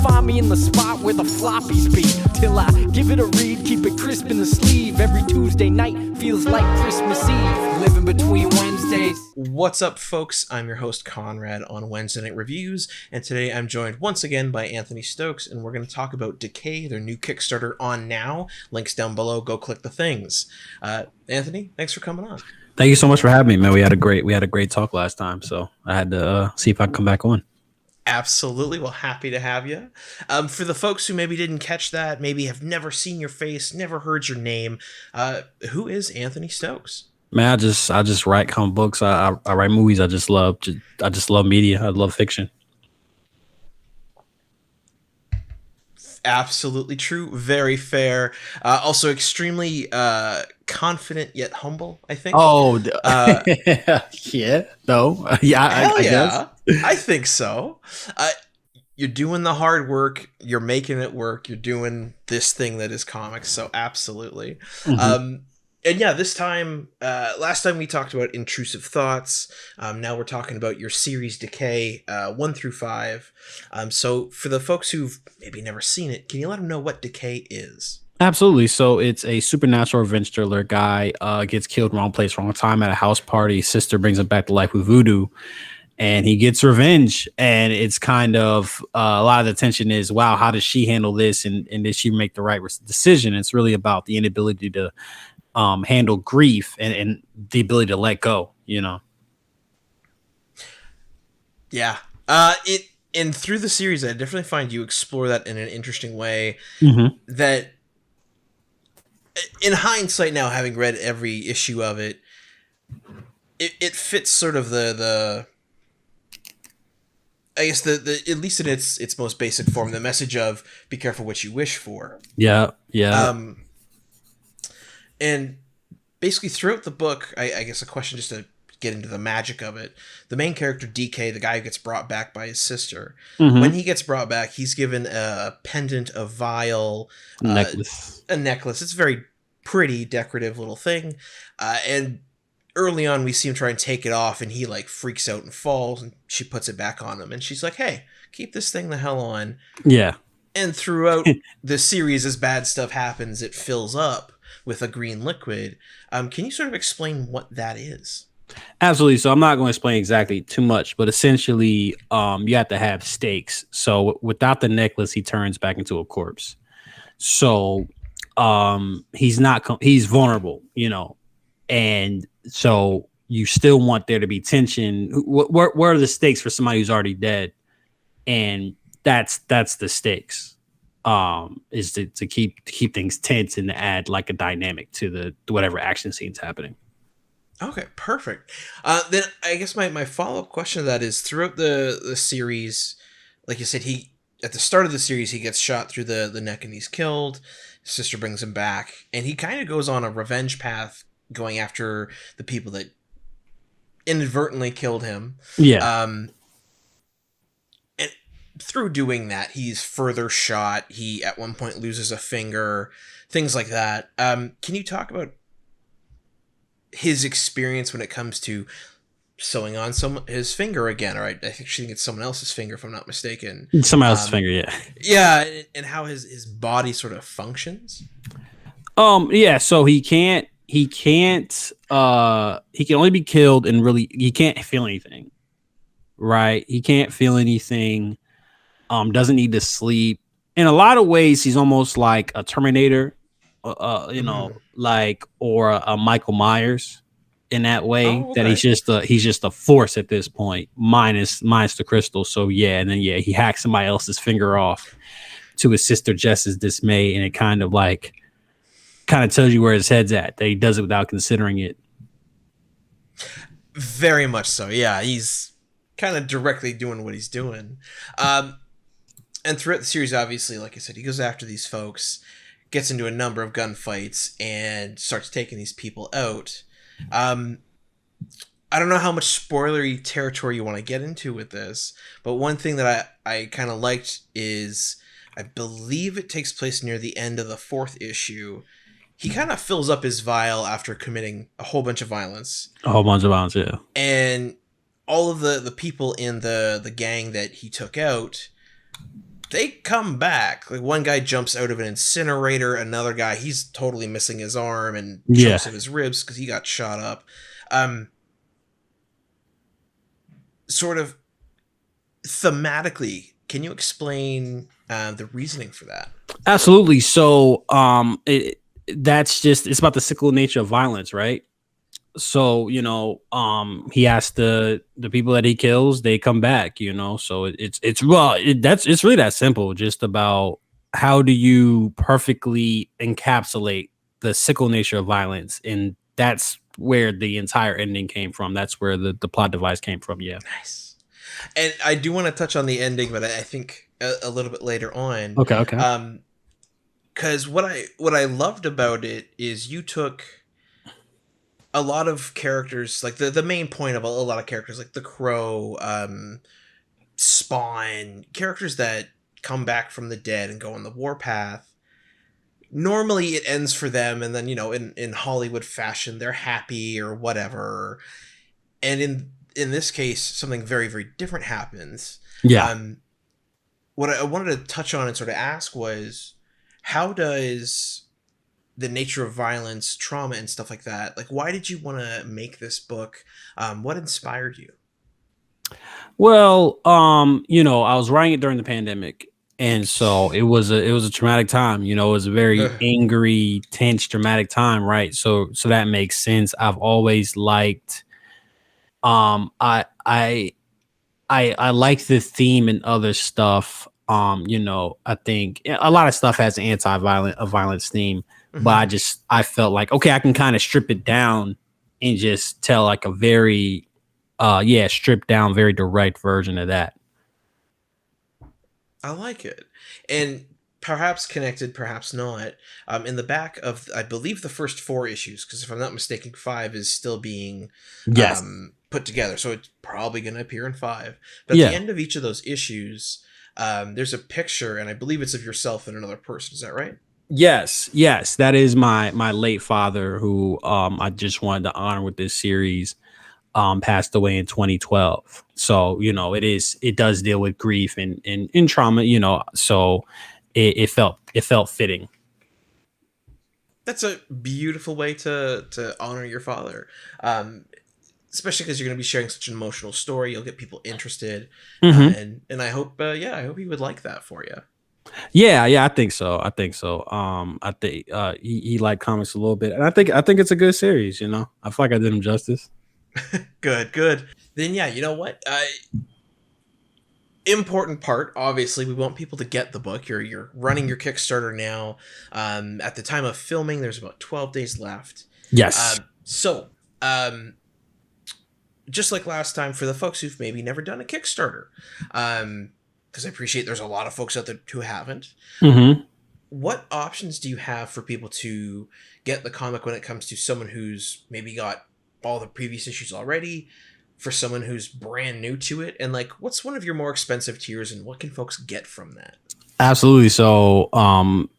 find me in the spot where the floppies be. Till I give it a read, keep it crisp in the sleeve. Every Tuesday night feels like Christmas Eve. Living between Wednesdays. What's up, folks? I'm your host, Konrad, on Wednesday Night Reviews, and today I'm joined once again by Anthony Stokes, and we're going to talk about Decay, their new Kickstarter on now. Links down below. Go click the things. Anthony, thanks for coming on. Thank you so much for having me, man. We had a great talk last time, so I had to see if I can come back on. Absolutely. Well, happy to have you. For the folks who maybe didn't catch that, maybe have never seen your face, never heard your name, who is Anthony Stokes? Man, I just write comic books. I write movies. I just love media. I love fiction. Absolutely true. Very fair. Also extremely confident yet humble, I think. Oh, yeah. No. Yeah, I guess. I think so. You're doing the hard work. You're making it work. You're doing this thing that is comics. So absolutely. Mm-hmm. And yeah, this time, last time we talked about intrusive thoughts. Now we're talking about your series Decay 1 through 5. So for the folks who've maybe never seen it, can you let them know what Decay is? Absolutely. So it's a supernatural revenge thriller. Guy gets killed wrong place, wrong time at a house party. Sister brings him back to life with voodoo. And he gets revenge, and it's kind of a lot of the tension is, wow, how does she handle this? And did she make the right decision? It's really about the inability to handle grief and the ability to let go, you know? Yeah. And through the series, I definitely find you explore that in an interesting way. Mm-hmm. That in hindsight now, having read every issue of it, it fits sort of the I guess the at least in its most basic form, the message of be careful what you wish for. Yeah. And basically throughout the book, I guess a question just to get into the magic of it. The main character, Decay, the guy who gets brought back by his sister, mm-hmm. when he gets brought back, he's given a pendant, a vial, necklace. A necklace. It's a very pretty, decorative little thing. And early on, we see him try and take it off, and he like freaks out and falls, and she puts it back on him. And she's like, hey, keep this thing the hell on. Yeah. And throughout the series, as bad stuff happens, it fills up with a green liquid. Can you sort of explain what that is? Absolutely. So I'm not going to explain exactly too much, but essentially, you have to have stakes. So without the necklace, he turns back into a corpse. So he's vulnerable, you know, and so you still want there to be tension. Where are the stakes for somebody who's already dead? And that's the stakes. Is to keep things tense and to add like a dynamic to the whatever action scene's happening. Okay, perfect. Then I guess my follow-up question to that is, throughout the series, like you said, at the start of the series, he gets shot through the neck and he's killed. His sister brings him back, and he kind of goes on a revenge path, going after the people that inadvertently killed him. Yeah. And through doing that, he's further shot. He at one point loses a finger, things like that. Can you talk about his experience when it comes to sewing on his finger again? Or I think it's someone else's finger, if I'm not mistaken. Someone else's finger, yeah. Yeah, and how his body sort of functions. Yeah. So he can only be killed, and really he can't feel anything. Right? He can't feel anything. Doesn't need to sleep. In a lot of ways, he's almost like a Terminator, you know, like, or a Michael Myers in that way. Oh, okay. That he's just a force at this point, minus the crystal. So yeah, and then he hacks somebody else's finger off to his sister Jess's dismay, and it kind of tells you where his head's at. That he does it without considering it. Very much so. Yeah, he's kind of directly doing what he's doing. And throughout the series, obviously, like I said, he goes after these folks, gets into a number of gunfights, and starts taking these people out. I don't know how much spoilery territory you want to get into with this, but one thing that I kind of liked is, I believe it takes place near the end of the 4th issue. He kind of fills up his vial after committing a whole bunch of violence. Yeah. And all of the people in the gang that he took out they come back. Like one guy jumps out of an incinerator, another guy, he's totally missing his arm and chunks of his ribs because he got shot up. Sort of thematically, can you explain the reasoning for that? Absolutely. So it's about the cyclical nature of violence, right? So he asked the people that he kills, they come back, so it's really that simple, just about how do you perfectly encapsulate the cyclical nature of violence. And that's where the entire ending came from. That's where the plot device came from. Yeah. Nice. And I do want to touch on the ending, but I think a little bit later on. Okay. Because what I loved about it is you took a lot of characters, like the main point of a lot of characters, like the Crow, Spawn, characters that come back from the dead and go on the warpath. Normally it ends for them, and then, in Hollywood fashion, they're happy or whatever. And in this case, something very, very different happens. Yeah. What I wanted to touch on and sort of ask was, how does the nature of violence, trauma, and stuff like that, like, why did you want to make this book? What inspired you? Well, I was writing it during the pandemic, and so it was a traumatic time. It was a very angry, tense, dramatic time, right? So that makes sense. I've always liked, I like the theme and other stuff. I think a lot of stuff has an violence theme, but I felt like, okay, I can kind of strip it down and just tell like a very, stripped down, very direct version of that. I like it. And perhaps connected, perhaps not. In the back of, I believe, the first 4 issues, because if I'm not mistaken, 5 is still being put together, so it's probably going to appear in 5. But at the end of each of those issues, there's a picture, and I believe it's of yourself and another person. Is that right? Yes, that is my late father, who I just wanted to honor with this series. Passed away in 2012. So it does deal with grief and trauma. So it felt fitting. That's a beautiful way to honor your father. Especially because you're going to be sharing such an emotional story. You'll get people interested. And I hope he would like that for you. Yeah, I think so. I think he liked comics a little bit, and I think it's a good series. I feel like I did him justice. Good. Then you know what? Important part, obviously, we want people to get the book. You're running your Kickstarter now. At the time of filming, there's about 12 days left. Yes. Just like last time, for the folks who've maybe never done a Kickstarter, because I appreciate there's a lot of folks out there who haven't. What options do you have for people to get the comic when it comes to someone who's maybe got all the previous issues already, for someone who's brand new to it, and like, what's one of your more expensive tiers, and what can folks get from that? Absolutely. So,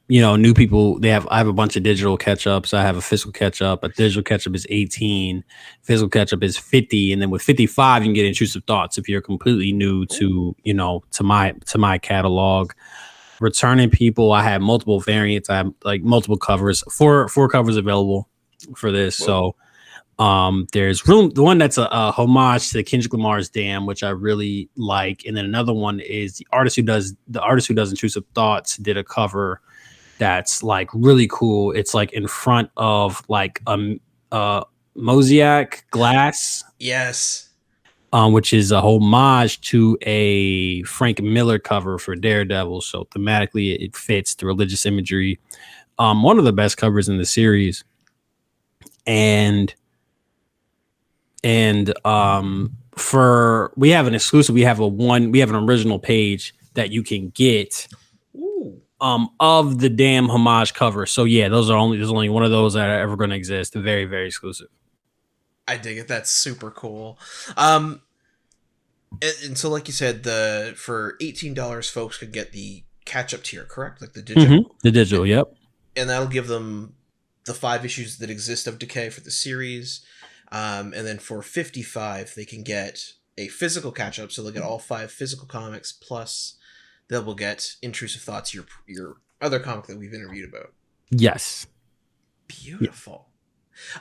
new people, I have a bunch of digital catch-ups. I have a physical catch-up. A digital catch-up is 18, physical catch-up is 50, and then with 55, you can get Intrusive Thoughts if you're completely new to, to my catalog. Returning people, I have multiple variants. I have like multiple covers, four covers available for this. Whoa. So there's the one that's a homage to Kendrick Lamar's Damn, which I really like, and then another one is the artist who does Intrusive Thoughts did a cover that's like really cool. It's like in front of like a mosaic glass, yes, which is a homage to a Frank Miller cover for Daredevil. So thematically, it fits the religious imagery. One of the best covers in the series, and we have an exclusive. We have an original page that you can get of the Damn homage cover. So yeah, there's only one of those that are ever going to exist. Very, very exclusive. I dig it. That's super cool. And so like you said, for $18 folks could get the catch-up tier, correct? Like the digital. The digital, yep. And that'll give them the 5 issues that exist of Decay for the series. And then for $55, they can get a physical catch-up, so they'll get all 5 physical comics plus that we'll get Intrusive Thoughts, your other comic that we've interviewed about. Yes. Beautiful. Yeah.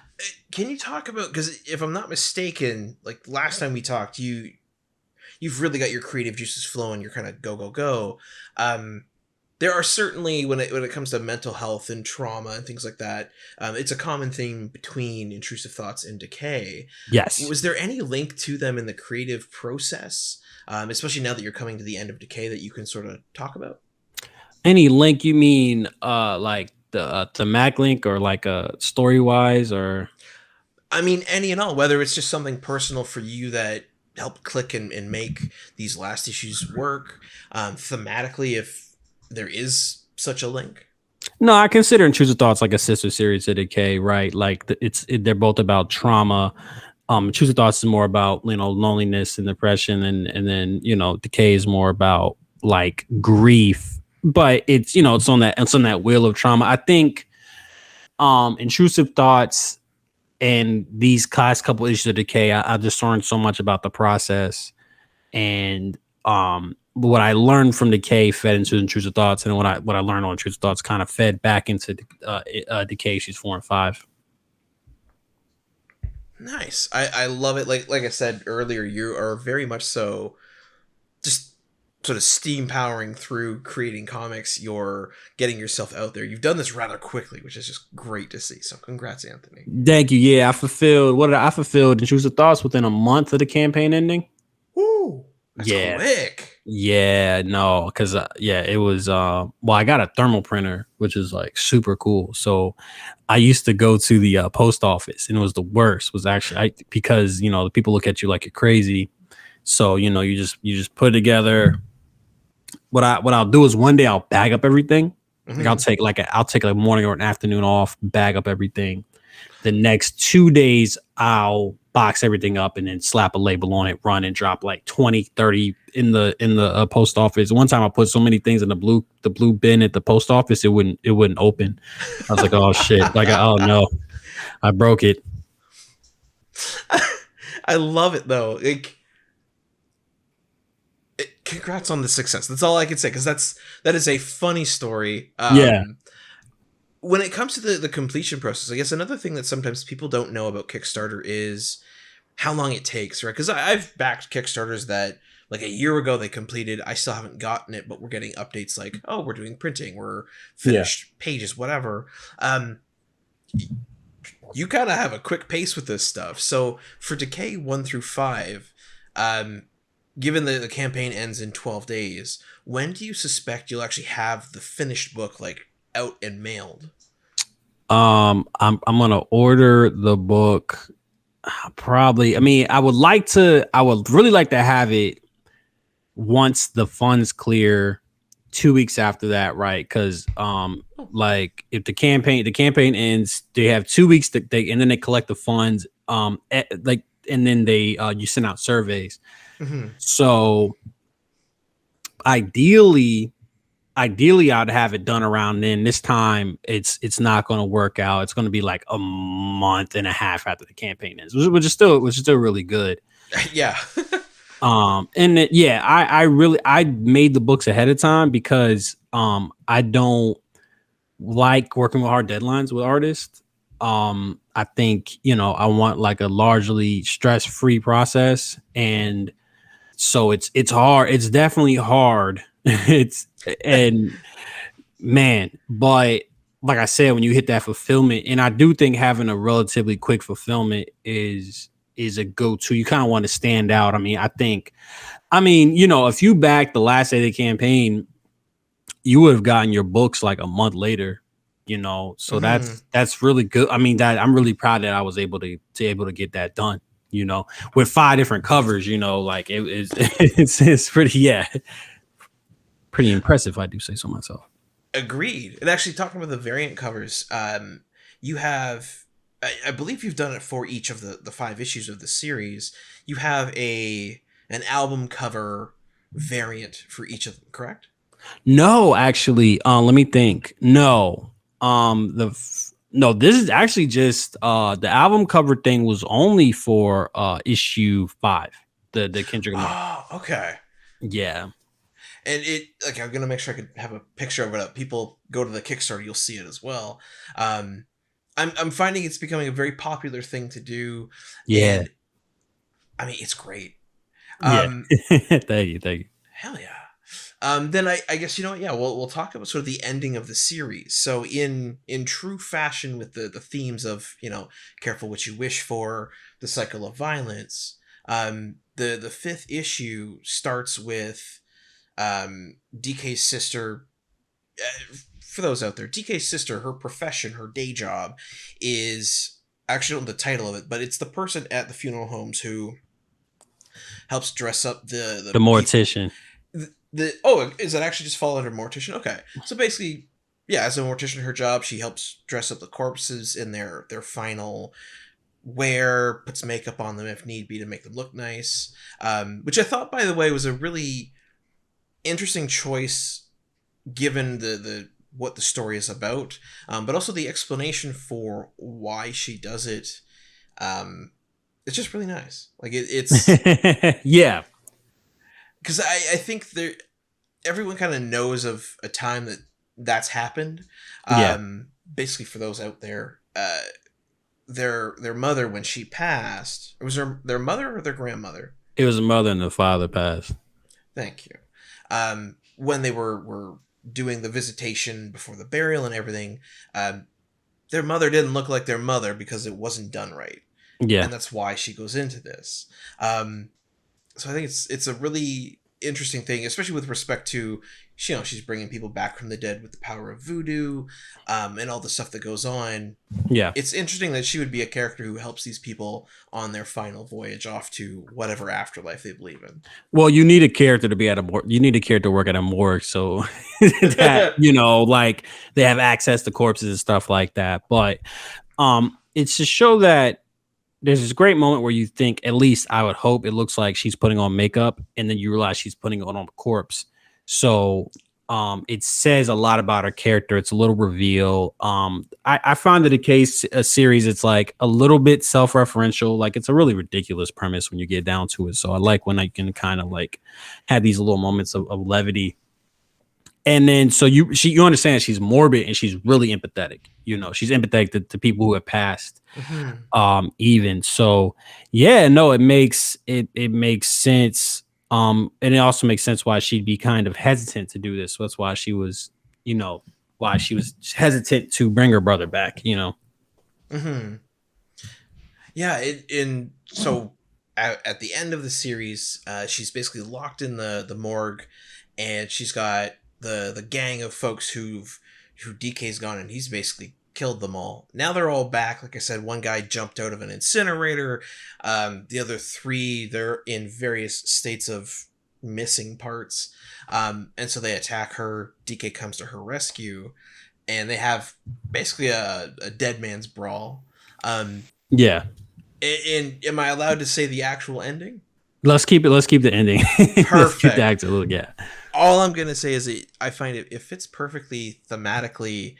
Can you talk about, because if I'm not mistaken, like last time we talked, you've really got your creative juices flowing. You're kind of go. There are certainly, when it comes to mental health and trauma and things like that, it's a common theme between Intrusive Thoughts and Decay. Yes. Was there any link to them in the creative process, especially now that you're coming to the end of Decay, that you can sort of talk about? Any link? You mean like the Mac link, or like story wise, or? I mean, any and all. Whether it's just something personal for you that helped click and make these last issues work, thematically, if there is such a link. No, I consider Intrusive Thoughts like a sister series to Decay, right? Like they're both about trauma. Intrusive Thoughts is more about, loneliness and depression, and then Decay is more about like grief. But it's it's on that wheel of trauma. I think Intrusive Thoughts and these last couple issues of Decay, I just learned so much about the process, and what I learned from Decay fed into Intrusive Thoughts, and what I learned on Intrusive Thoughts kind of fed back into Decay issues 4 and 5. Nice. I love it. Like I said earlier, you are very much so just sort of steam powering through creating comics. You're getting yourself out there. You've done this rather quickly, which is just great to see. So congrats, Anthony. Thank you. Yeah, I fulfilled Intrusive Thoughts within a month of the campaign ending. Woo! That's quick. Yeah, no, because it was I got a thermal printer, which is like super cool. So I used to go to the post office, and it was the worst. Was actually because the people look at you like you're crazy. So you just put it together. What I'll do is one day I'll bag up everything. Mm-hmm. Like I'll take a morning or an afternoon off, bag up everything. The next 2 days I'll box everything up and then slap a label on it, run and drop like 20, 30 in the post office. One time I put so many things in the blue bin at the post office, it wouldn't open. I was like, oh shit. Like, oh no, I broke it. I love it though. Congrats on the success. That's all I can say, because that is a funny story. Yeah. When it comes to the completion process, I guess another thing that sometimes people don't know about Kickstarter is how long it takes, right? Because I've backed Kickstarters that like a year ago they completed. I still haven't gotten it, but we're getting updates like, oh, we're doing printing, we're finished pages, whatever. You kind of have a quick pace with this stuff. So for Decay 1 through 5, given the campaign ends in 12 days, when do you suspect you'll actually have the finished book like out and mailed? I'm gonna order the book probably. I mean, I would really like to have it once the funds clear 2 weeks after that, right? Because like if the campaign ends, they have 2 weeks and then they collect the funds and then they you send out surveys. Mm-hmm. So ideally I'd have it done around then. This time it's not going to work out. It's going to be like a month and a half after the campaign ends, which is still really good. Yeah. I made the books ahead of time because I don't like working with hard deadlines with artists. I think I want like a largely stress-free process, and so it's hard. It's definitely hard. But like I said, when you hit that fulfillment, and I do think having a relatively quick fulfillment is a go-to. You kind of want to stand out. I mean, if you back the last day of the campaign, you would have gotten your books like a month later, so that's really good. I mean, that I'm really proud that I was able to get that done, with 5 different covers, like it's pretty, pretty impressive, I do say so myself. Agreed. And actually, talking about the variant covers, you have, I believe you've done it for each of the 5 issues of the series. You have an album cover variant for each of them, correct? No, actually, let me think. No, this is actually just the album cover thing was only for issue 5, the Kendrick Lamar. Oh, okay. Yeah. And it, like, I'm gonna make sure I could have a picture of it up. People go to the Kickstarter, you'll see it as well. I'm finding it's becoming a very popular thing to do, Yeah. and I mean it's great. Yeah. Um, Thank you. Thank you. Hell yeah. Then I guess, you know what, yeah, we'll talk about sort of the ending of the series. So in true fashion with the themes of, you know, careful what you wish for, the cycle of violence. The fifth issue starts with DK's sister. For those out there, DK's sister, her profession, her day job is, actually I don't know the title of it, but it's the person at the funeral homes who helps dress up The mortician. Is that actually just fall under mortician? Okay, so basically, yeah, as a mortician, her job, she helps dress up the corpses in their final wear, puts makeup on them if need be to make them look nice. Which I thought, by the way, was a really interesting choice given the what the story is about, but also the explanation for why she does it. It's just really nice. Like it's Yeah. because I think everyone kind of knows of a time that's happened. Yeah. Basically, for those out there, their mother, when she passed, it was their mother or their grandmother. It was the mother and the father passed. Thank you. When they were doing the visitation before the burial and everything, their mother didn't look like their mother because it wasn't done right. Yeah. And that's why she goes into this. So I think it's a really interesting thing, especially with respect to, you know, she's bringing people back from the dead with the power of voodoo, and all the stuff that goes on. Yeah. It's interesting that she would be a character who helps these people on their final voyage off to whatever afterlife they believe in. Well, you need a character to be at a morgue. You need a character to work at a morgue, so that, you know, like they have access to corpses and stuff like that. But it's to show that there's this great moment where you think, at least I would hope, it looks like she's putting on makeup, and then you realize she's putting it on the corpse. So it says a lot about her character. It's a little reveal. I find that a series, it's like a little bit self-referential. Like, it's a really ridiculous premise when you get down to it. So I like when I can kind of like have these little moments of levity. And then so you understand she's morbid and she's really empathetic. You know, she's empathetic to people who have passed. Even so, yeah, no, it makes sense. And it also makes sense why she'd be kind of hesitant to do this. So that's why she was, you know, why she was hesitant to bring her brother back, you know. Yeah, so at the end of the series, she's basically locked in the morgue, and she's got the gang of folks who DK's gone, and he's basically killed them all. Now they're all back. Like I said, one guy jumped out of an incinerator. The other three, they're in various states of missing parts. And so they attack her. DK comes to her rescue, and they have basically a dead man's brawl. Yeah. And am I allowed to say the actual ending? Let's keep the ending. Perfect. Yeah. All I'm gonna say is I find it fits perfectly thematically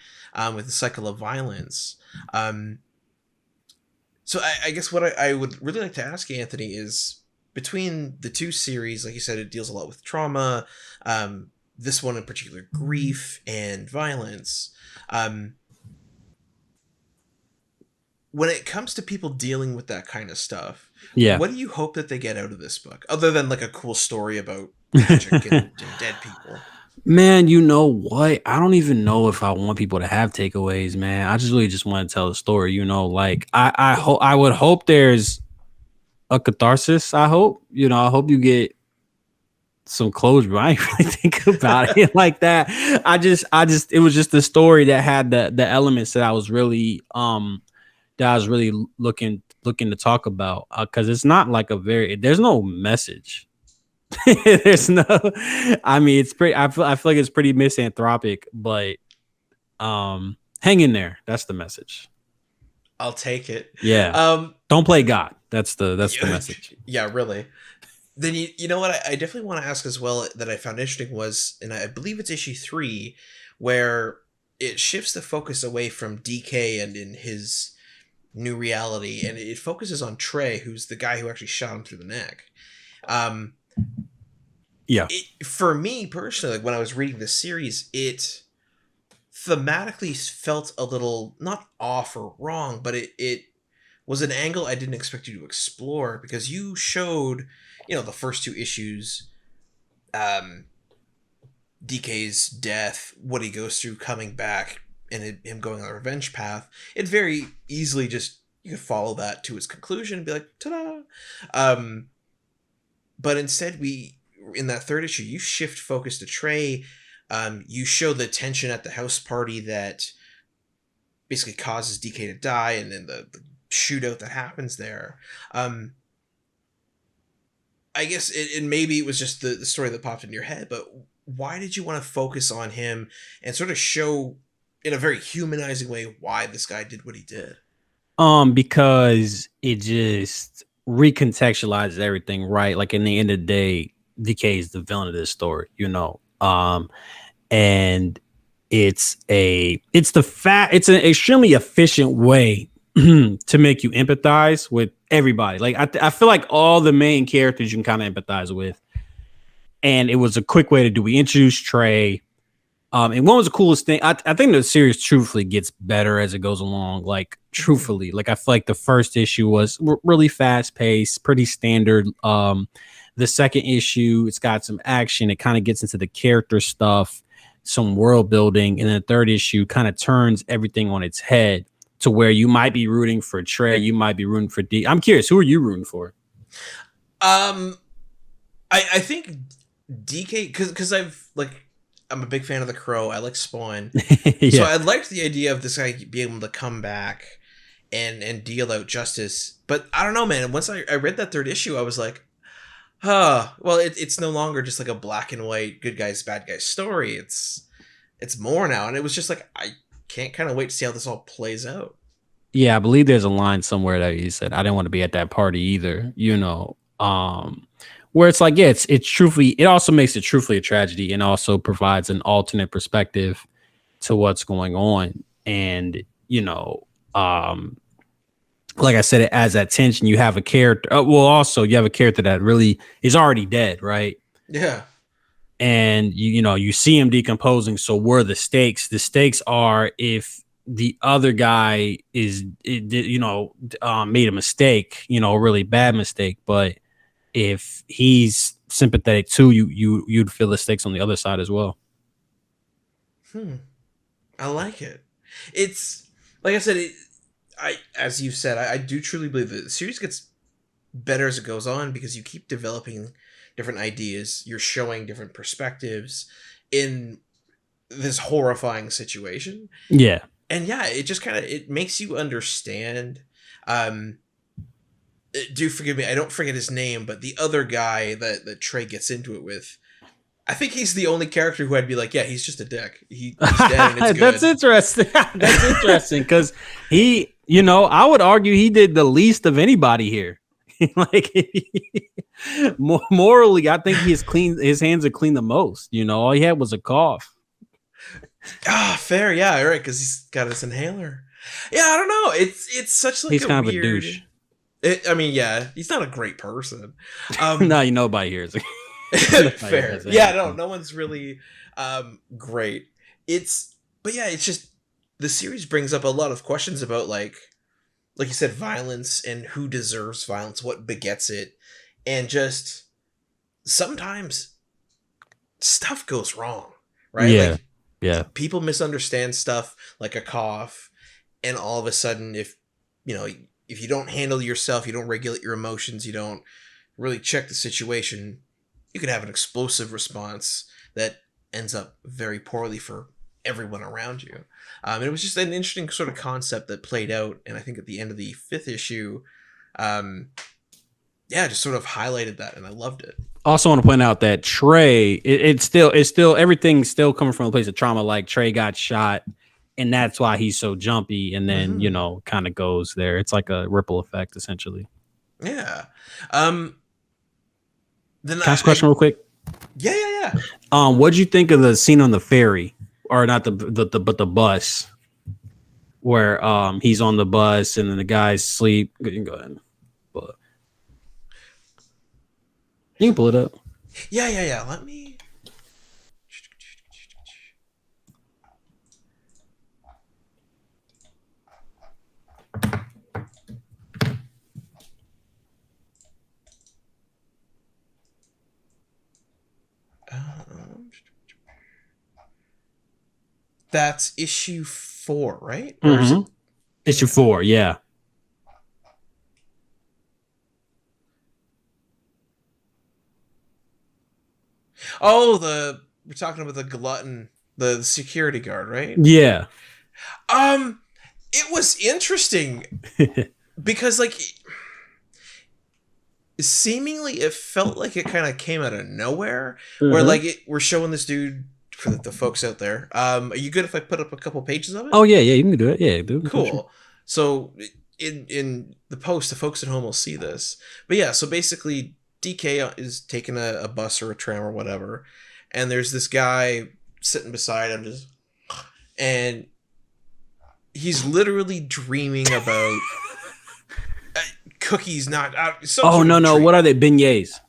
with the cycle of violence. So I guess what I would really like to ask you, Anthony, is between the two series, like you said, it deals a lot with trauma. This one in particular, grief and violence. When it comes to people dealing with that kind of stuff, yeah, what do you hope that they get out of this book, other than like a cool story about magic and dead people? Man, you know what? I don't even know if I want people to have takeaways, man. I just really just want to tell the story, you know, like I would hope there's a catharsis. I hope you get some closure. But I ain't really think about it like that. I just it was just the story that had the elements that I was really looking to talk about, because it's not like there's no message. There's no, I mean, it's pretty, I feel like it's pretty misanthropic, but hang in there. That's the message. I'll take it. Yeah. Don't play God. That's the message. Yeah, really. Then you know what I definitely want to ask as well that I found interesting was, and I believe it's issue 3, where it shifts the focus away from DK and in his new reality, and it focuses on Trey, who's the guy who actually shot him through the neck. Yeah. For me personally, like when I was reading this series, it thematically felt a little not off or wrong, but it was an angle I didn't expect you to explore, because you showed, the first two issues, DK's death, what he goes through coming back, and him going on a revenge path. It very easily you could follow that to its conclusion and be like, ta-da! But instead, in that third issue, you shift focus to Trey. You show the tension at the house party that basically causes DK to die, and then the shootout that happens there. I guess maybe it was just the story that popped in your head, but why did you want to focus on him and sort of show in a very humanizing way why this guy did what he did? Because it just recontextualizes everything, right? Like in the end of the day, DK is the villain of this story, and it's an extremely efficient way to make you empathize with everybody. Like I feel like all the main characters you can kind of empathize with, and it was a quick way to do. We introduced Trey. And what was the coolest thing? I think the series truthfully gets better as it goes along. Like truthfully, like I feel like the first issue was really fast paced, pretty standard. The second issue, it's got some action. It kind of gets into the character stuff, some world building, and then the third issue kind of turns everything on its head to where you might be rooting for Trey, you might be rooting for D. I'm curious, who are you rooting for? I think DK, because I'm a big fan of the Crow. I like Spawn. Yeah. So I liked the idea of this guy being able to come back and deal out justice. But I don't know, man. Once I read that third issue, I was like, well, it's no longer just like a black and white good guys, bad guys story. It's more now. And it was just like, I can't kind of wait to see how this all plays out. Yeah, I believe there's a line somewhere that he said, I didn't want to be at that party either, where it's like, yeah, it's truthfully, it also makes it truthfully a tragedy and also provides an alternate perspective to what's going on. And, like I said, it adds that tension. You have a character. Also, you have a character that really is already dead, right? Yeah. And, you see him decomposing. So where are the stakes? The stakes are if the other guy made a mistake, a really bad mistake, but if he's sympathetic too, you'd feel the stakes on the other side as well. I like it. It's like I said, as you said, I do truly believe that the series gets better as it goes on because you keep developing different ideas. You're showing different perspectives in this horrifying situation. Yeah. And yeah, it just it makes you understand. Do forgive me, I don't forget his name, but the other guy that Trey gets into it with, I think he's the only character who I'd be like, yeah, he's just a dick. He's dead and it's good. That's interesting. That's interesting because he, I would argue he did the least of anybody here. Like morally, I think he's clean. His hands are clean the most. All he had was a cough. Fair, yeah, right, because he's got his inhaler. Yeah, I don't know. It's such like he's kind weird... of a douche. Yeah, he's not a great person. No, nobody here is. Fair. Yeah, no one's really great. But yeah, it's just the series brings up a lot of questions about like you said, violence and who deserves violence, what begets it, and just sometimes stuff goes wrong, right? Yeah. Yeah. People misunderstand stuff like a cough, and all of a sudden, if you don't handle yourself, you don't regulate your emotions, you don't really check the situation, you can have an explosive response that ends up very poorly for everyone around you. And it was just an interesting sort of concept that played out, and I think at the end of the 5th issue, just sort of highlighted that, and I loved it. Also want to point out that Trey, it's still everything's still coming from a place of trauma. Like Trey got shot, and that's why he's so jumpy, and then kind of goes there. It's like a ripple effect, essentially. Yeah. Then can I ask a question real quick? Yeah. What'd you think of the scene on the ferry, or not the bus, where he's on the bus and then the guys sleep? You can go ahead. You can pull it up. Yeah. Let me. That's issue 4, right? Or is it issue 4? Yeah. Oh, we're talking about the glutton, the security guard, right? Yeah. It was interesting because, like, seemingly it felt like it kind of came out of nowhere. Where, like, we're showing this dude for the folks out there. Are you good if I put up a couple pages of it? Oh yeah, you can do it. Yeah, dude. Cool. Sure. So in the post, the folks at home will see this. But yeah, so basically, Decay is taking a bus or a tram or whatever, and there's this guy sitting beside him, and he's literally dreaming about cookies not out. No! What are they? Beignets.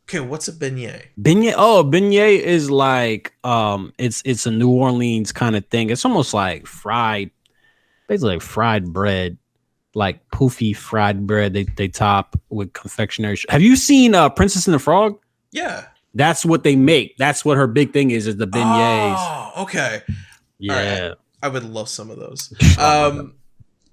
Okay, what's a beignet? Beignet. Oh, beignet is like it's a New Orleans kind of thing. It's almost like fried, basically like fried bread, like poofy fried bread. They top with confectionery. Have you seen Princess and the Frog? Yeah, that's what they make. That's what her big thing is the beignets. Oh, okay. Yeah, right. I would love some of those.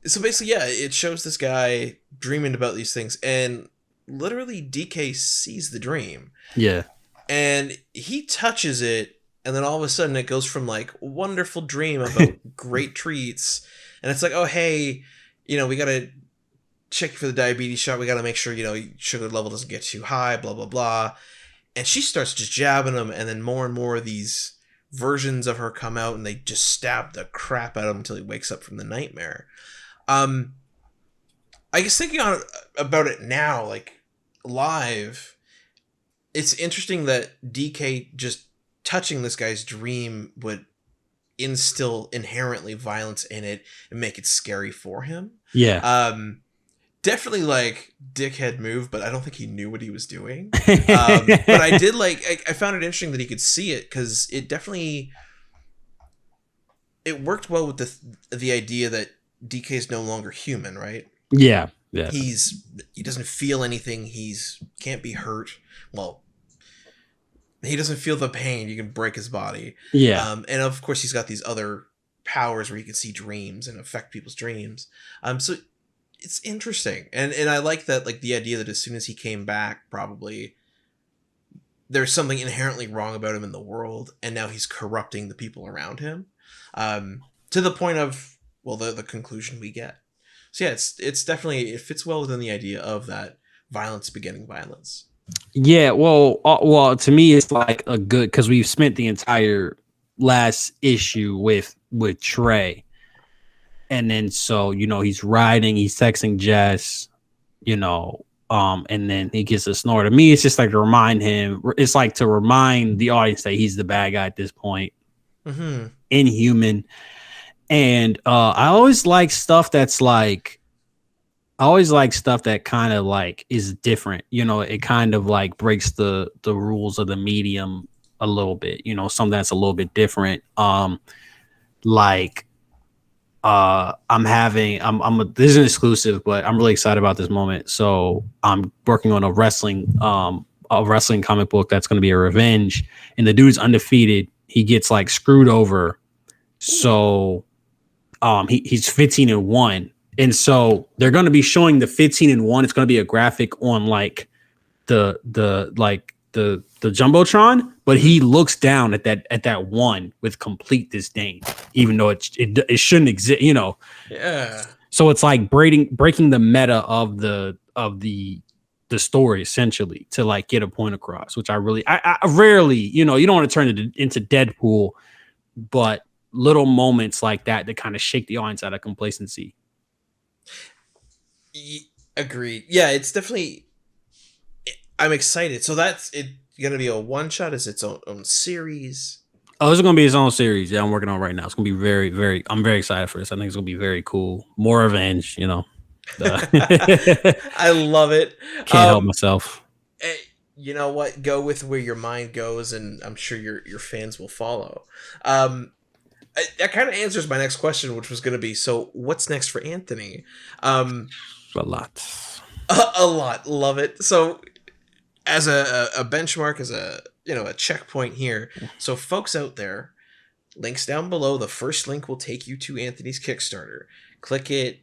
So basically, yeah, it shows this guy dreaming about these things, and literally DK sees the dream. Yeah. And he touches it, and then all of a sudden it goes from like wonderful dream about great treats, and it's like, oh hey, we gotta check you for the diabetes shot, we gotta make sure sugar level doesn't get too high, blah blah blah. And she starts just jabbing him, and then more and more of these versions of her come out, and they just stab the crap out of him until he wakes up from the nightmare. I guess thinking about it now, like live, it's interesting that DK just touching this guy's dream would instill inherently violence in it and make it scary for him. Yeah. Definitely like dickhead move, but I don't think he knew what he was doing. But I did I found it interesting that he could see it, because it definitely worked well with the idea that DK is no longer human, right? Yeah. He doesn't feel anything. Can't be hurt. Well, he doesn't feel the pain. You can break his body. Yeah. And of course he's got these other powers where he can see dreams and affect people's dreams. So it's interesting. And I like that, like the idea that as soon as he came back, probably there's something inherently wrong about him in the world, and now he's corrupting the people around him. To the point of, well, the conclusion we get. So yeah, it's definitely, it fits well within the idea of that violence begetting violence. Yeah, well, to me, it's like a good, because we've spent the entire last issue with Trey, and then so he's riding, he's texting Jess, and then he gets a snore. To me, it's just like to remind him. It's like to remind the audience that he's the bad guy at this point. Mm-hmm. Inhuman. And I always like stuff that's like, that kind of like is different. It kind of like breaks the rules of the medium a little bit. Something that's a little bit different. This is an exclusive, but I'm really excited about this moment. So I'm working on a wrestling comic book that's going to be a revenge, and the dude's undefeated. He gets like screwed over. So he's 15-1, and so they're going to be showing the 15-1. It's going to be a graphic on like the jumbotron, but he looks down at that one with complete disdain, even though it shouldn't exist. Yeah. So it's like breaking the meta of the story, essentially, to like get a point across, which I rarely, you don't want to turn it into Deadpool, but little moments like that kind of shake the audience out of complacency. Agreed. Yeah, it's definitely, I'm excited. So that's it. Going to be a one shot? Is its own series? Oh, it's going to be its own series. Yeah, I'm working on right now. It's going to be very, very, I'm very excited for this. I think it's going to be very cool. More revenge, I love it. Can't help myself. you know what? Go with where your mind goes, and I'm sure your fans will follow. That kind of answers my next question, which was going to be, so what's next for Anthony? A lot. A lot. Love it. So as a benchmark, as a checkpoint here. So folks out there, links down below. The first link will take you to Anthony's Kickstarter. Click it.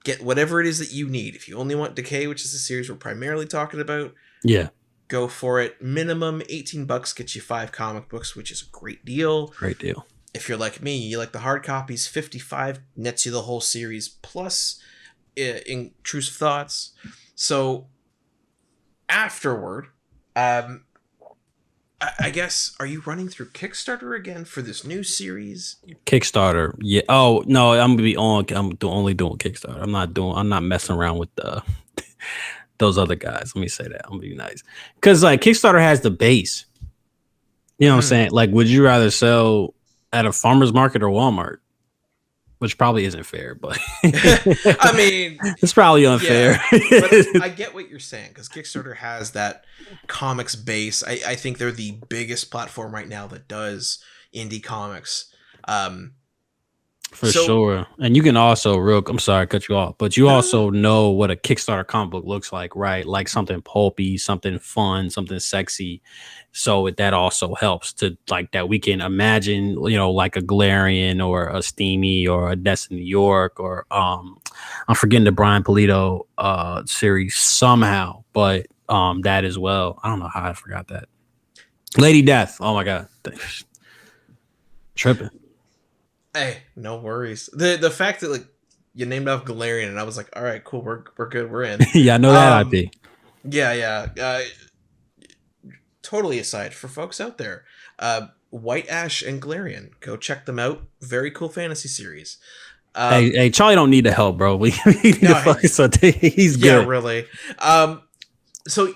Get whatever it is that you need. If you only want Decay, which is the series we're primarily talking about, yeah, go for it. Minimum $18 gets you 5 comic books, which is a great deal. Great deal. If you're like me, you like the hard copies, 55 nets you the whole series plus intrusive thoughts. So afterward, I guess, are you running through Kickstarter again for this new series? Kickstarter, yeah. Oh no, I'm only doing Kickstarter. I'm not messing around with those other guys. Let me say that. I'm gonna be nice, because like Kickstarter has the base. You know what I'm saying? Like, would you rather sell at a farmer's market or Walmart? Which probably isn't fair, but I mean, it's probably unfair. Yeah, but I get what you're saying, because Kickstarter has that comics base. I think they're the biggest platform right now that does indie comics. For sure. And you can also I'm sorry to cut you off, but you also know what a Kickstarter comic book looks like, right? Like something pulpy, something fun, something sexy. So that also helps to like that we can imagine, like a Galarian or a Steamy or a Destiny New York or I'm forgetting the Brian Pulido series somehow, but that as well. I don't know how I forgot that. Lady Death. Oh my God. Tripping. Hey, no worries. The fact that like you named off Galarian and I was like, all right, cool, we're good, we're in. Yeah, I know that IP. Yeah. Totally aside, for folks out there, White Ash and Galarian, go check them out. Very cool fantasy series. Hey, Charlie don't need the help, bro. We need to focus on he's good. Yeah, really. So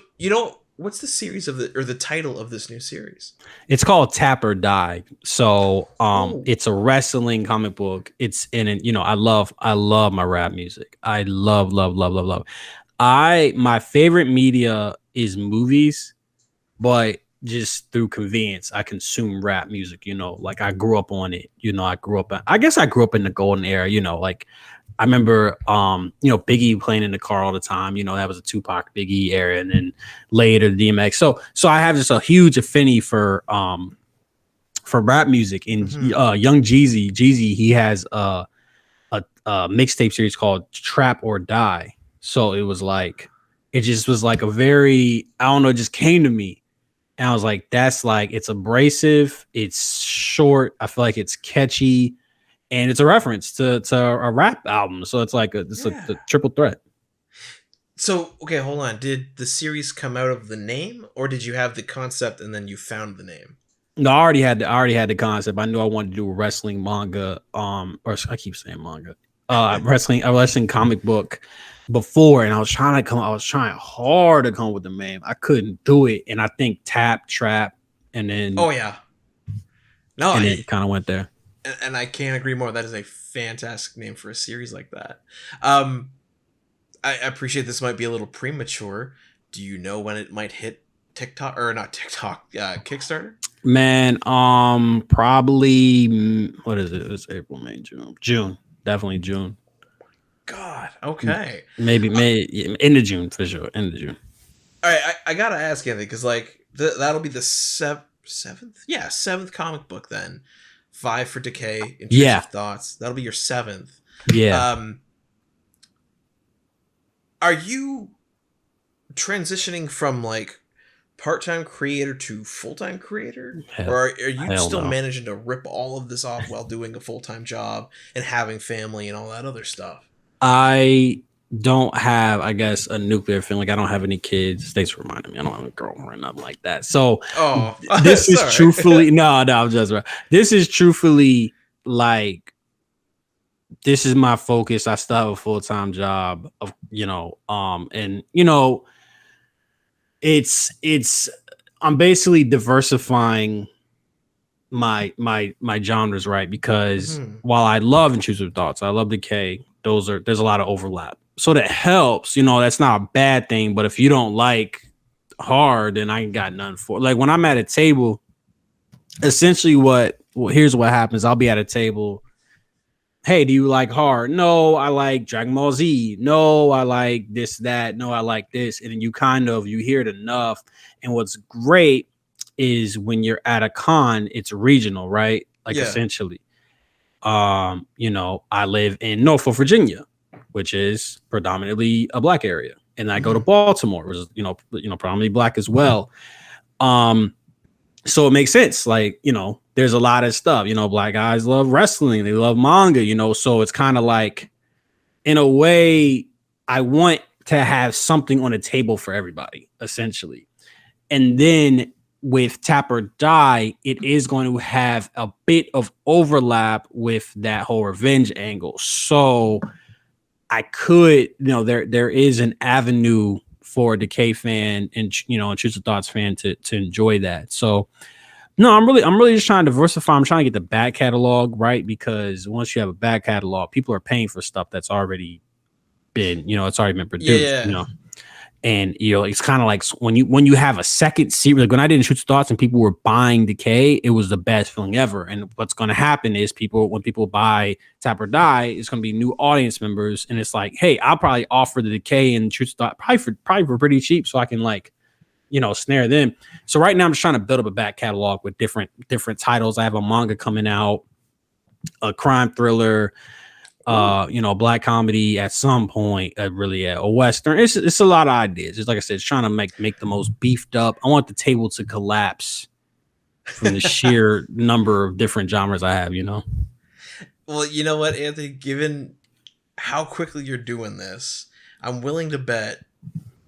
what's the series of the title of this new series? It's called Tap or Die. So it's a wrestling comic book. It's I love my rap music. I love. My favorite media is movies, but just through convenience, I consume rap music, like I grew up on it. I grew up in the golden era, like I remember, Biggie playing in the car all the time. That was a Tupac Biggie era, and then later DMX. So I have just a huge affinity for rap music. And young Jeezy, he has a mixtape series called Trap or Die. So it was like, it just was like a very, I don't know, it just came to me. And I was like, that's like, it's abrasive, it's short, I feel like it's catchy. And it's a reference to a rap album. So it's like a triple threat. So, okay, hold on. Did the series come out of the name, or did you have the concept and then you found the name? No, I already had the concept. I knew I wanted to do a wrestling manga, or I keep saying manga. A wrestling comic book before, and I was trying hard to come up with the name. I couldn't do it. And I think Trap, and then it kind of went there. And I can't agree more. That is a fantastic name for a series like that. I appreciate this might be a little premature. Do you know when it might hit TikTok, or not TikTok, Kickstarter? Man, probably, what is it? It's April, May, June. Definitely June. God, okay. Maybe end of June for sure. End of June. All right, I gotta ask Anthony, because like that'll be the seventh? Yeah, 7th comic book then. 5 for Decay, Intrusive Thoughts. That'll be your 7th. Yeah. Are you transitioning from like part-time creator to full-time creator? Or are you still managing to rip all of this off while doing a full-time job and having family and all that other stuff? I don't have, I guess, a nuclear family. Like, I don't have any kids. Thanks for reminding me. I don't have a girlfriend or nothing like that. So this is truthfully, no, I'm just right. This is truthfully like, this is my focus. I still have a full-time job of, and it's I'm basically diversifying my genres, right? Because while I love Intrusive Thoughts, I love Decay, there's a lot of overlap. So that helps, that's not a bad thing. But if you don't like hard, then I ain't got none for. Like when I'm at a table, essentially here's what happens. I'll be at a table. Hey, do you like hard? No, I like Dragon Ball Z. No, I like this, that. No, I like this. And then you hear it enough. And what's great is when you're at a con, it's regional, right? Like essentially. I live in Norfolk, Virginia, which is predominantly a black area. And I go to Baltimore, which is, predominantly black as well. So it makes sense. Like, there's a lot of stuff, black guys love wrestling. They love manga, so it's kind of like, in a way, I want to have something on the table for everybody, essentially. And then with Tap or Die, it is going to have a bit of overlap with that whole revenge angle. So I could, there is an avenue for a Decay fan and a Choose the Thoughts fan to enjoy that. So no, I'm really just trying to diversify. I'm trying to get the back catalog right, because once you have a back catalog, people are paying for stuff that's already been, it's already been produced. And it's kind of like when you have a second series, like when I didn't Shoot Thoughts and people were buying Decay, it was the best feeling ever. And what's going to happen is when people buy Tap or Die, it's going to be new audience members, and it's like, hey, I'll probably offer the Decay and Shoot Thoughts probably for pretty cheap, so I can snare them. So right now I'm just trying to build up a back catalog with different titles. I have a manga coming out, a crime thriller, black comedy at some point, a Western. It's a lot of ideas. It's like I said, it's trying to make the most beefed up. I want the table to collapse from the sheer number of different genres I have, Well, you know what, Anthony, given how quickly you're doing this, I'm willing to bet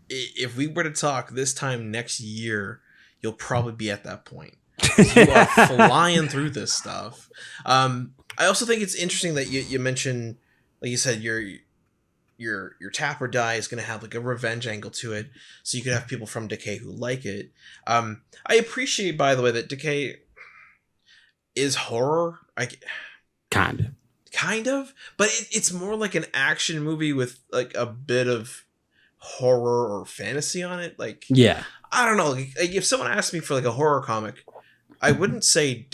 if we were to talk this time next year, you'll probably be at that point. You are flying through this stuff. I also think it's interesting that you mentioned, like you said, your Tap or Die is going to have like a revenge angle to it, so you could have people from Decay who like it. I appreciate, by the way, that Decay is horror. Kind of, but it's more like an action movie with like a bit of horror or fantasy on it. Like, yeah, I don't know. Like, if someone asked me for like a horror comic, I wouldn't say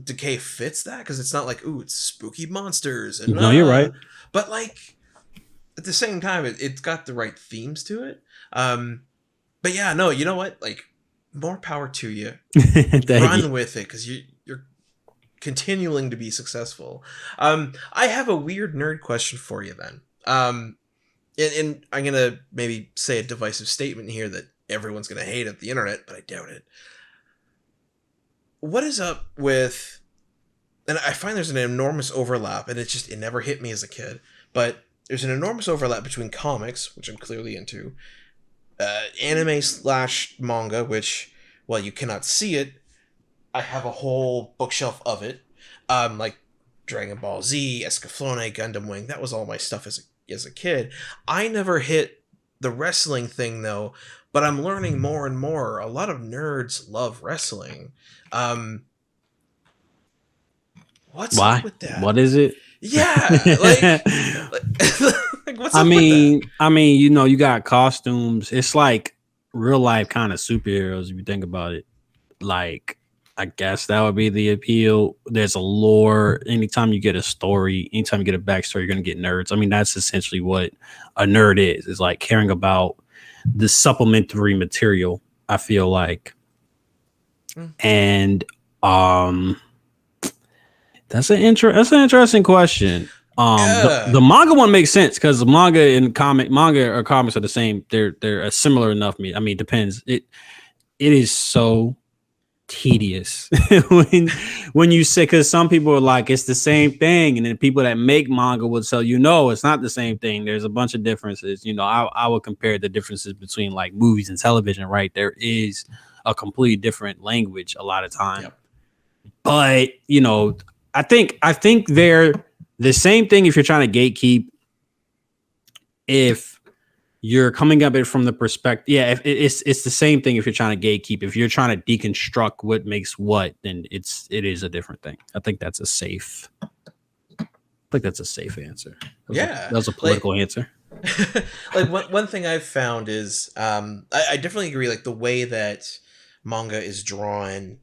Decay fits that, because it's not like, ooh, it's spooky monsters. And, no, you're right. But like at the same time, it's got the right themes to it. But yeah, no, you know what? Like, more power to you. Run with it, because you're continuing to be successful. I have a weird nerd question for you then. And I'm going to maybe say a divisive statement here that everyone's going to hate at the internet, but I doubt it. What is up with, and I find there's an enormous overlap, and it never hit me as a kid, but there's an enormous overlap between comics, which I'm clearly into, anime/manga, which, while you cannot see it, I have a whole bookshelf of it, like Dragon Ball Z, Escaflowne, Gundam Wing. That was all my stuff as a kid. I never hit the wrestling thing though, but I'm learning more and more. A lot of nerds love wrestling. What's up with that? What is it? Yeah, like what's up with that? I mean, you got costumes. It's like real life kind of superheroes if you think about it. Like, I guess that would be the appeal. There's a lore. Anytime you get a story, anytime you get a backstory, you're gonna get nerds. I mean, that's essentially what a nerd is. It's like caring about the supplementary material, I feel like. And that's an interesting question. The manga one makes sense, because the manga or comics are the same. They're similar enough. I mean, it depends. It is so tedious when you say, because some people are like, it's the same thing, and then people that make manga will tell you, no, it's not the same thing. There's a bunch of differences. I would compare the differences between like movies and television, right? There is a completely different language a lot of time. Yep. But I think they're the same thing if you're trying to gatekeep. If you're coming at it from the perspective, it's the same thing if you're trying to gatekeep. If you're trying to deconstruct what makes what, then it is a different thing. I think that's a safe answer. That was a political answer. Like one thing I've found is I definitely agree, like the way that manga is drawn,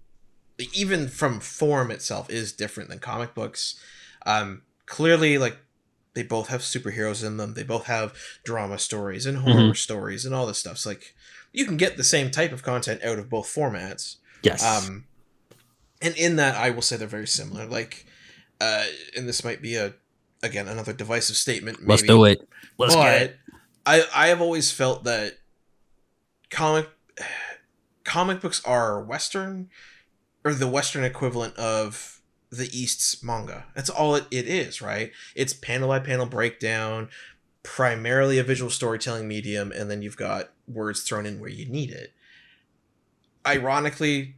even from form itself, is different than comic books. Clearly, like they both have superheroes in them. They both have drama stories and horror stories and all this stuff. So like you can get the same type of content out of both formats. Yes. And in that, I will say they're very similar. Like, and this might be again another divisive statement. Maybe, Let's do it. Let's get it. I have always felt that comic books are Western, or the Western equivalent of the East's manga. That's all it is, right? It's panel by panel breakdown, primarily a visual storytelling medium, and then you've got words thrown in where you need it. Ironically,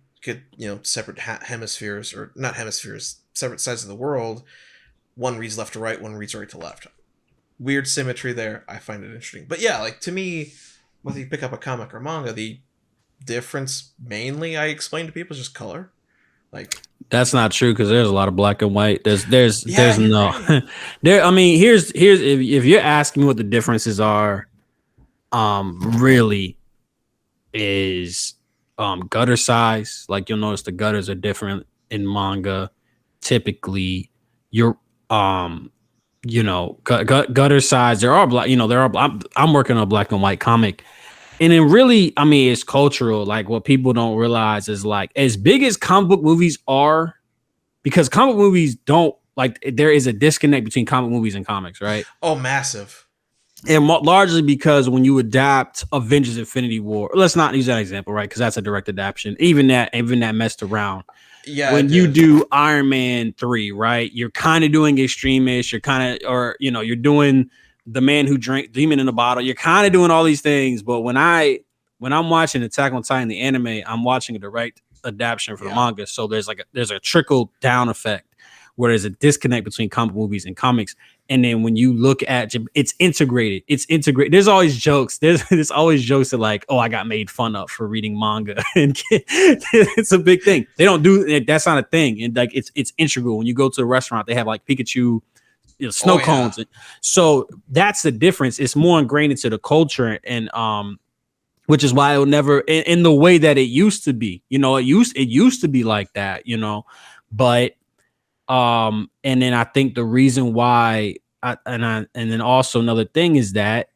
separate hemispheres, or not hemispheres, separate sides of the world. One reads left to right, one reads right to left. Weird symmetry there. I find it interesting. But yeah, like to me, whether you pick up a comic or manga, the difference mainly I explain to people is just color. Like that's not true, because there's a lot of black and white. There's no there. I mean, here's if you're asking me what the differences are, really is gutter size. Like you'll notice the gutters are different in manga. Typically, you're gutter size. They're all black. I'm working on a black and white comic. And then really, I mean, it's cultural. Like what people don't realize is like as big as comic book movies are, because comic movies don't like, there is a disconnect between comic movies and comics, right? Oh, massive. And largely because when you adapt Avengers Infinity War, let's not use that example, right? Because that's a direct adaptation. Even that messed around. Yeah. When you do Iron Man 3, right? You're kind of doing Extremish. You're kind of, or, you're doing The Man Who Drank Demon in a Bottle. You're kind of doing all these things. But when I'm watching Attack on Titan, the anime, I'm watching a direct adaptation for the manga. So there's a trickle down effect where there's a disconnect between comic movies and comics. And then when you look at it's integrated. There's always jokes. There's always jokes that like, oh, I got made fun of for reading manga. And it's a big thing. They don't do that's not a thing. And like it's integral. When you go to a restaurant, they have like Pikachu, snow cones. So that's the difference. It's more ingrained into the culture, and which is why it will never in the way that it used to be. It used to be like that, but and then I think the reason why and then also another thing is that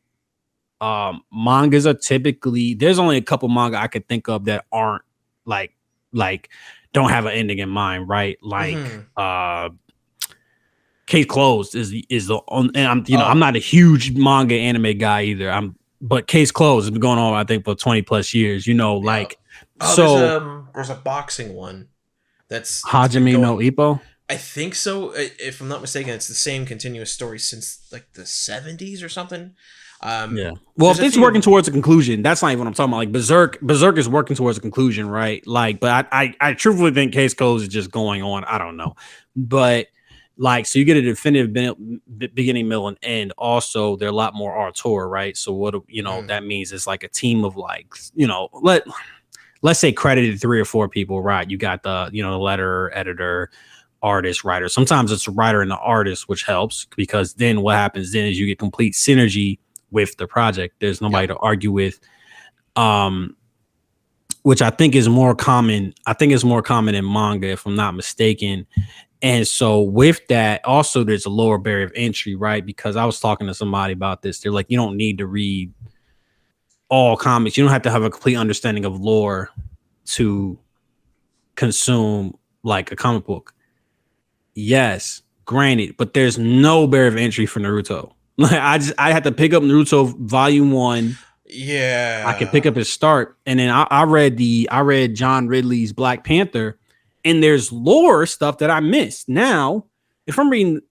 mangas are typically, there's only a couple manga I could think of that aren't like don't have an ending in mind, right? Like Case Closed is the and I'm not a huge manga anime guy either. But Case Closed has been going on I think for 20 plus years, so there's a boxing one that's Hajime no Ippo. I think so. If I'm not mistaken, it's the same continuous story since like the 70s or something. Yeah. Well, if it's working towards a conclusion, that's not even what I'm talking about. Like Berserk is working towards a conclusion, right? Like, but I truthfully think Case Closed is just going on. I don't know. But like, so you get a definitive beginning, middle, and end. Also, they're a lot more auteur, right? So what that means is like a team of like, let's say credited 3 or 4 people, right? You got the the letterer, editor, artist, writer. Sometimes it's a writer and the artist, which helps, because then what happens then is you get complete synergy with the project. There's nobody to argue with, which I think is more common. I think it's more common in manga, if I'm not mistaken. And so with that, also there's a lower barrier of entry, right? Because I was talking to somebody about this. They're like, you don't need to read all comics. You don't have to have a complete understanding of lore to consume like a comic book. Yes, granted, but there's no barrier of entry for Naruto. Like I had to pick up Naruto Volume 1. Yeah, I could pick up his start, and then I read John Ridley's Black Panther, and there's lore stuff that I missed. Now, if I'm reading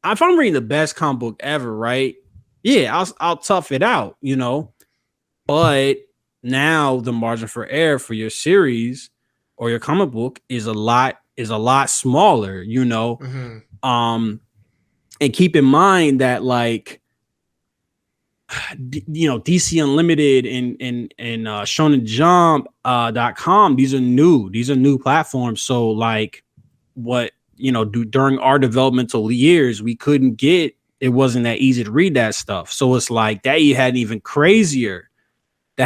the best comic book ever, right? Yeah, I'll tough it out, But now the margin for error for your series or your comic book is a lot smaller, and keep in mind that like DC Unlimited and Shonen Jump.com, these are new platforms. So like what during our developmental years we couldn't get it wasn't that easy to read that stuff. So it's like that you had even crazier. The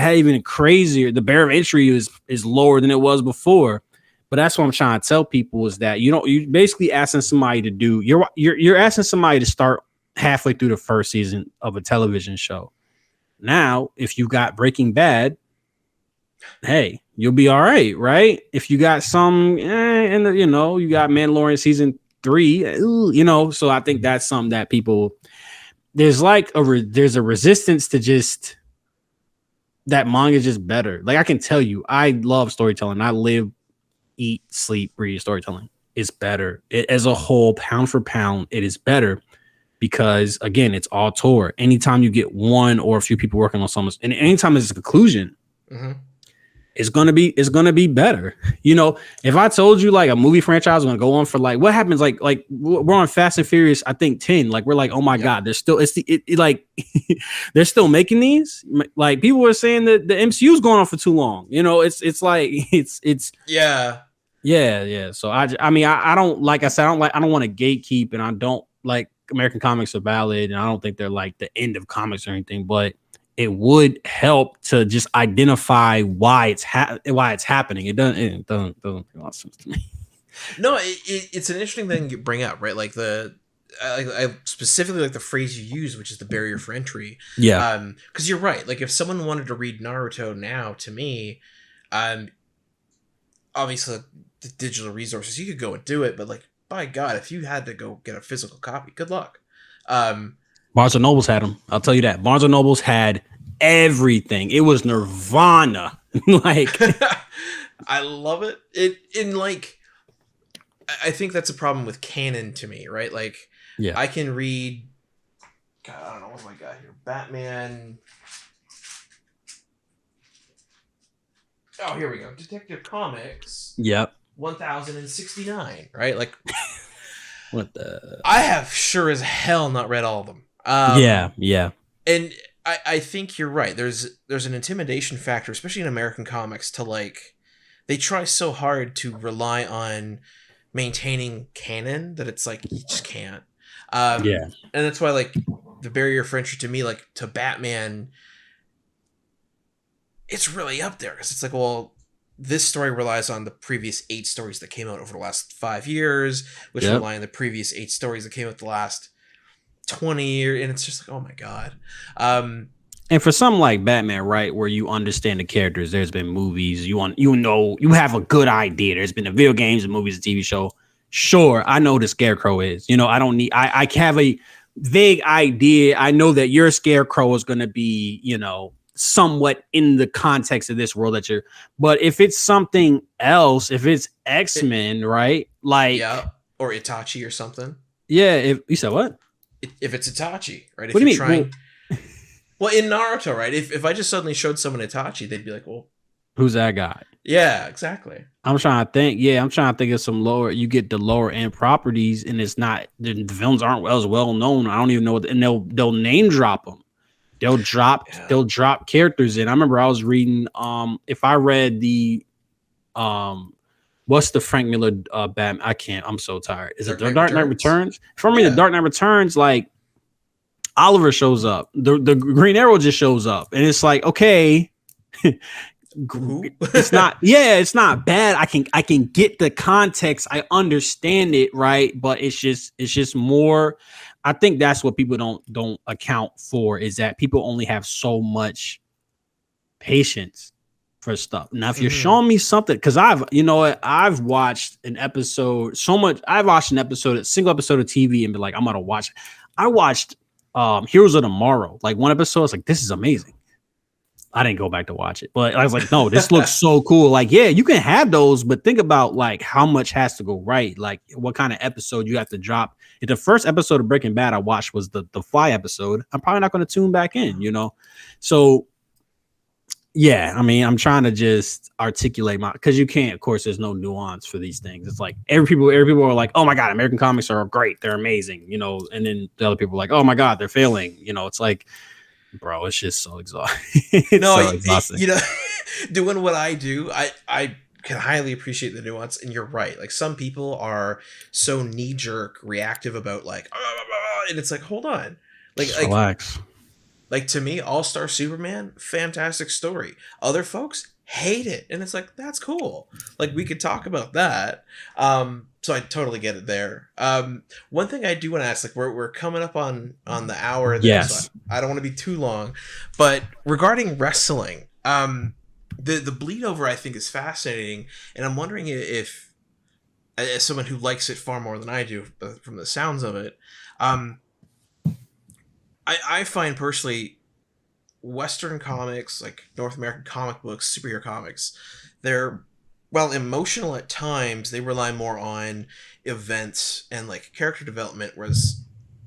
barrier of entry is lower than it was before. But that's what I'm trying to tell people is that you're basically asking somebody to do you're asking somebody to start halfway through the first season of a television show. Now, if you got Breaking Bad, hey, you'll be all right? If you got some, you got Mandalorian season 3, so I think that's something that people there's a resistance to just that manga is just better. Like I can tell you, I love storytelling. I live, eat, sleep, breathe storytelling. It's better. As a whole, pound for pound, it is better because again, it's all tour. Anytime you get one or a few people working on something, and anytime there's a conclusion, it's gonna be better. If I told you like a movie franchise is gonna go on for like what happens like we're on Fast and Furious, I think 10. Like we're like, oh my god, there's still they're still making these. Like people are saying that the MCU's going on for too long. It's like it's yeah. So I mean I don't like I said I don't want to gatekeep, and I don't like American comics are valid, and I don't think they're like the end of comics or anything, but it would help to just identify why it's happening. It doesn't make a lot of sense to me. No, it's an interesting thing you bring up, right? Like I specifically like the phrase you use, which is the barrier for entry. Yeah. Because you're right. Like if someone wanted to read Naruto now, to me, obviously the digital resources, you could go and do it, but like by God, if you had to go get a physical copy, good luck. Barnes and Nobles had them. I'll tell you that. Barnes and Nobles had everything. It was Nirvana. Like, I love it. I think that's a problem with canon to me, right? Like, yeah, I can read. God, I don't know what do I got here. Batman. Oh, here we go. Detective Comics. Yep. 1069. Right, like. What the? I have sure as hell not read all of them. Yeah. And I think you're right. There's an intimidation factor, especially in American comics, to like they try so hard to rely on maintaining canon that it's like you just can't. And that's why like the barrier for entry to me, like to Batman, it's really up there because it's like, well, this story relies on the previous 8 stories that came out over the last 5 years, which rely on the previous 8 stories that came out the last 20 years, and it's just like, oh my god. And for something like Batman, right, where you understand the characters, there's been movies, you have a good idea. There's been the video games, the movies, the TV show. Sure, I know who the Scarecrow is. I have a vague idea. I know that your Scarecrow is going to be, somewhat in the context of this world but if it's something else, if it's X-Men, right? Like, yeah, or Itachi or something. Yeah, if you said what? If it's Itachi, right? If what do you mean? Well, in Naruto, right? If I just suddenly showed someone Itachi, they'd be like, well, who's that guy? Yeah, exactly. I'm trying to think of some you get the lower end properties, and it's not, the films aren't as well known. I don't even know and they'll name drop them. They'll drop characters in. I remember I was reading, if I read the, what's the Frank Miller Batman? I'm so tired. Is it The Dark Knight Returns? If I'm reading The Dark Knight Returns, like Oliver shows up, the Green Arrow just shows up, and it's like, okay, it's not bad. I can get the context. I understand it, right? But it's just more. I think that's what people don't account for, is that people only have so much patience for stuff. Now, if you're showing me something, because I've watched an episode so much. I've watched a single episode of TV and be like, I'm gonna watch it. I watched Heroes of Tomorrow, like one episode. I was like, this is amazing. I didn't go back to watch it, but I was like, no, this looks so cool. Like, yeah, you can have those, but think about like how much has to go right. Like what kind of episode you have to drop. If the first episode of Breaking Bad I watched was the Fly episode, I'm probably not going to tune back in, So yeah, I mean, I'm trying to just articulate because you can't, of course, there's no nuance for these things. It's like every people are like, oh my God, American comics are great. They're amazing, and then the other people are like, oh my God, they're failing. It's like, bro, it's just so exhausting. Exhausting. Doing what I do, I can highly appreciate the nuance, and you're right. Like some people are so knee-jerk reactive about like, and it's like, hold on, relax. Like, to me, All-Star Superman, fantastic story. Other folks hate it, and it's like, that's cool. Like, we could talk about that. So I totally get it there. One thing I do want to ask, like, we're coming up on the hour there, yes. so I don't want to be too long. But regarding wrestling, the bleed over, I think, is fascinating, and I'm wondering if, as someone who likes it far more than I do, from the sounds of it, I find personally Western comics, like North American comic books, superhero comics, they're, while emotional at times, they rely more on events and like character development, whereas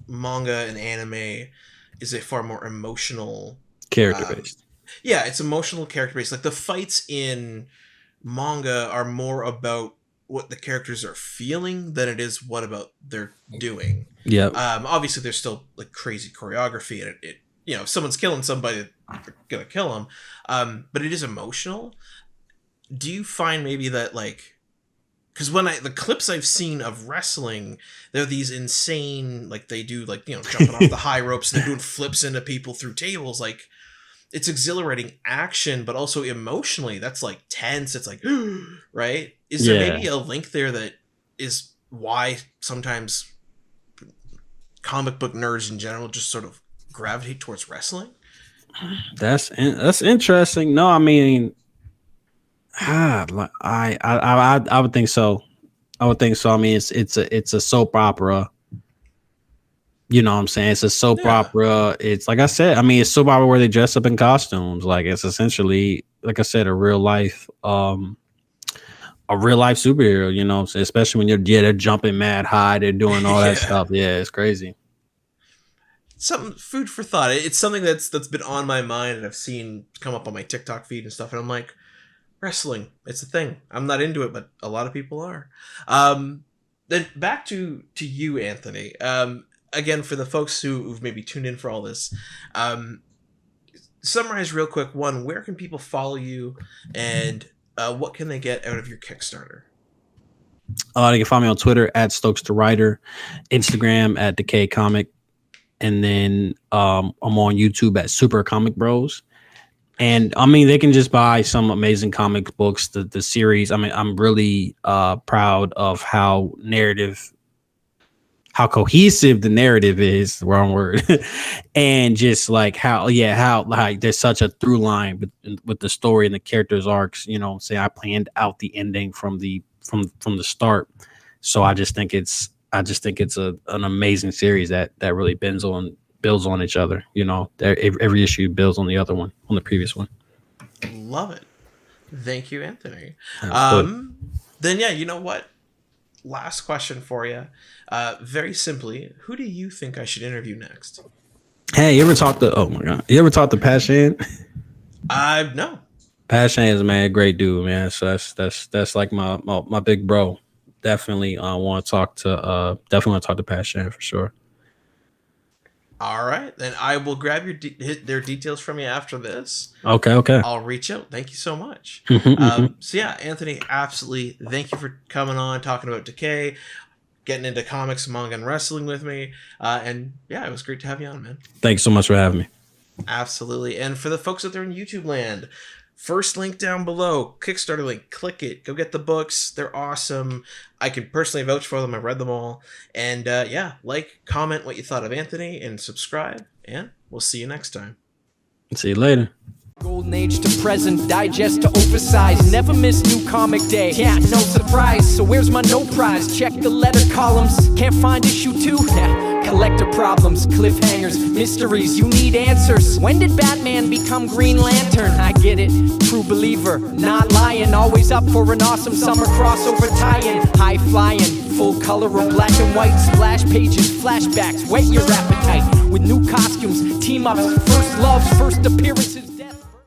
manga and anime is a far more emotional character based. Yeah, it's emotional character based. Like the fights in manga are more about what the characters are feeling than it is what about they're doing. Yeah. Obviously, there's still like crazy choreography, and it if someone's killing somebody, they're gonna kill them. But it is emotional. Do you find maybe that, like, because the clips I've seen of wrestling, they're these insane, like they do, like, jumping off the high ropes and they're doing flips into people through tables. Like, it's exhilarating action, but also emotionally, that's like tense. It's like, right? Is there maybe a link there that is why sometimes comic book nerds in general just sort of gravitate towards wrestling? That's interesting. No, I mean, I would think so. I would think so. I mean, it's a soap opera. You know what I'm saying? It's a soap opera. It's like I said, I mean, it's soap opera where they dress up in costumes. Like, it's essentially, like I said, a real life superhero, you know what I'm saying? Especially when they're jumping mad high, they're doing all that stuff. Yeah, it's crazy. Something, food for thought. It's something that's been on my mind, and I've seen come up on my TikTok feed and stuff, and I'm like, wrestling, it's a thing. I'm not into it, but a lot of people are. Then back to you, Anthony. Again, for the folks who've maybe tuned in for all this, summarize real quick. One, where can people follow you, and what can they get out of your Kickstarter? They can find me on Twitter at Stokes the Writer, Instagram at Decay Comic, and then I'm on YouTube at Super Comic Bros. And I mean, they can just buy some amazing comic books, the series. I mean, I'm really proud of how cohesive the narrative is, wrong word, and just like how like there's such a through line with the story and the characters' arcs. You know, say I planned out the ending from the start. So I just think it's an amazing series that really builds on each other. You know, every issue builds on the other one, on the previous one. Love it. Thank you, Anthony. Then you know what? Last question for you. Very simply, who do you think I should interview next? Hey, you ever talk to Pat Shan? No. Pat Shan is, man, great dude, man. So that's like my big bro. Definitely want to talk to Pat Shan for sure. All right, then I will grab their details from you after this. Okay. I'll reach out. Thank you so much. Mm-hmm. So yeah, Anthony, absolutely. Thank you for coming on, talking about Decay, getting into comics, manga, and wrestling with me. And yeah, it was great to have you on, man. Thanks so much for having me. Absolutely. And for the folks out there in YouTube land, first link down below, Kickstarter link, click it, go get the books. They're awesome. I can personally vouch for them. I've read them all. And like, comment what you thought of Anthony, and subscribe, and we'll see you next time. See you later. Golden age to present, digest to oversize. Never miss new comic day. Yeah, no surprise. So where's my no prize? Check the letter columns. Can't find issue 2? Nah. Collector problems, cliffhangers, mysteries. You need answers. When did Batman become Green Lantern? I get it. True believer, not lying. Always up for an awesome summer crossover tie-in. High flying, full color or black and white. Splash pages, flashbacks, whet your appetite. With new costumes, team-ups, first loves, first appearances.